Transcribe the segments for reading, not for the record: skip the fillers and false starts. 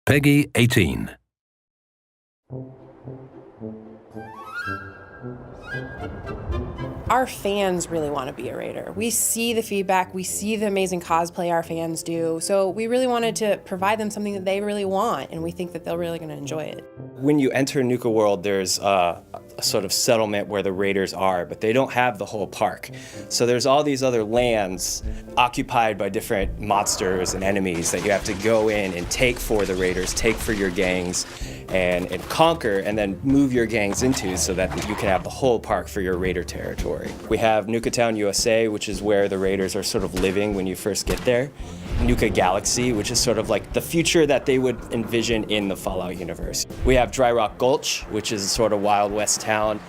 Peggy 18. Our fans really want to be a Raider. We see the feedback, we see the amazing cosplay our fans do, so we really wanted to provide them something that they really want, and we think that they're really going to enjoy it. When you enter Nuka-World, there's a sort of settlement where the Raiders are, but they don't have the whole park. So there's all these other lands occupied by different monsters and enemies that you have to go in and take for the Raiders, take for your gangs, and conquer, and then move your gangs into so that you can have the whole park for your Raider territory. We have Nukatown, USA, which is where the Raiders are sort of living when you first get there. Nuka Galaxy, which is sort of like the future that they would envision in the Fallout universe. We have Dry Rock Gulch, which is sort of Wild West town.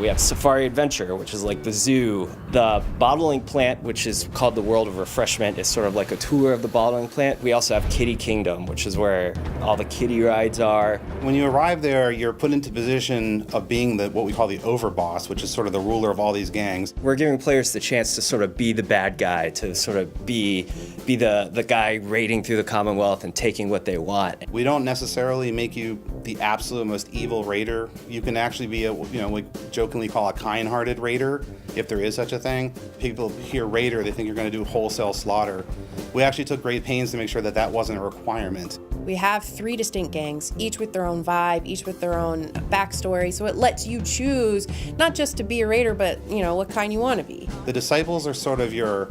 We have Safari Adventure, which is like the zoo. The bottling plant, which is called the World of Refreshment, is sort of like a tour of the bottling plant. We also have Kitty Kingdom, which is where all the kitty rides are. When you arrive there, you're put into position of being what we call the Overboss, which is sort of the ruler of all these gangs. We're giving players the chance to sort of be the bad guy, to sort of be the guy raiding through the Commonwealth and taking what they want. We don't necessarily make you the absolute most evil raider. You can actually be we jokingly call a kind-hearted raider, if there is such a thing. People hear raider, they think you're going to do wholesale slaughter. We actually took great pains to make sure that that wasn't a requirement. We have 3 distinct gangs, each with their own vibe, each with their own backstory, so it lets you choose not just to be a Raider, but what kind you want to be. The Disciples are sort of your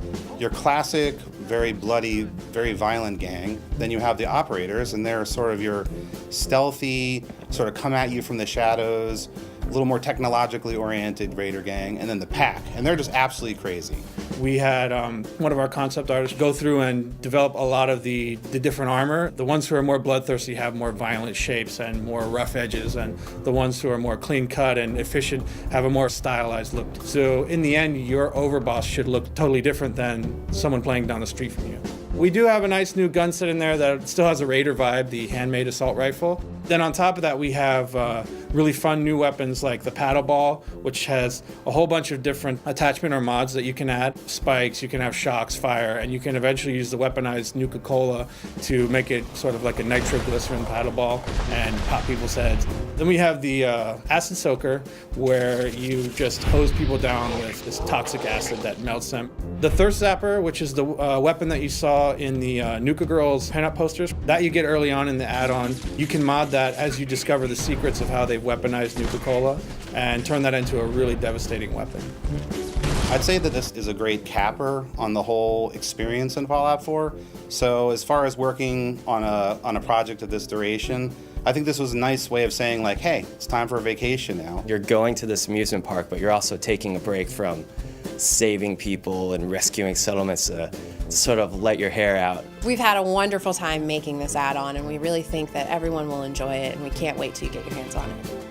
classic, very bloody, very violent gang. Then you have the Operators, and they're sort of your stealthy, sort of come at you from the shadows, a little more technologically oriented Raider gang, and then the Pack, and they're just absolutely crazy. We had one of our concept artists go through and develop a lot of the different armor. The ones who are more bloodthirsty have more violent shapes and more rough edges, and the ones who are more clean cut and efficient have a more stylized look. So in the end, your Overboss should look totally different than someone playing down the street from you. We do have a nice new gun set in there that still has a Raider vibe, the handmade assault rifle. Then on top of that, we have really fun new weapons like the paddle ball, which has a whole bunch of different attachment or mods that you can add. Spikes, you can have shocks, fire, and you can eventually use the weaponized Nuka-Cola to make it sort of like a nitroglycerin paddle ball and pop people's heads. Then we have the acid soaker, where you just hose people down with this toxic acid that melts them. The thirst zapper, which is the weapon that you saw in the Nuka Girls pinup posters, that you get early on in the add-on. You can mod that as you discover the secrets of how they've weaponized Nuka-Cola and turn that into a really devastating weapon. I'd say that this is a great capper on the whole experience in Fallout 4. So as far as working on a project of this duration, I think this was a nice way of saying like, hey, it's time for a vacation now. You're going to this amusement park, but you're also taking a break from saving people and rescuing settlements to sort of let your hair out. We've had a wonderful time making this add-on, and we really think that everyone will enjoy it, and we can't wait till you get your hands on it.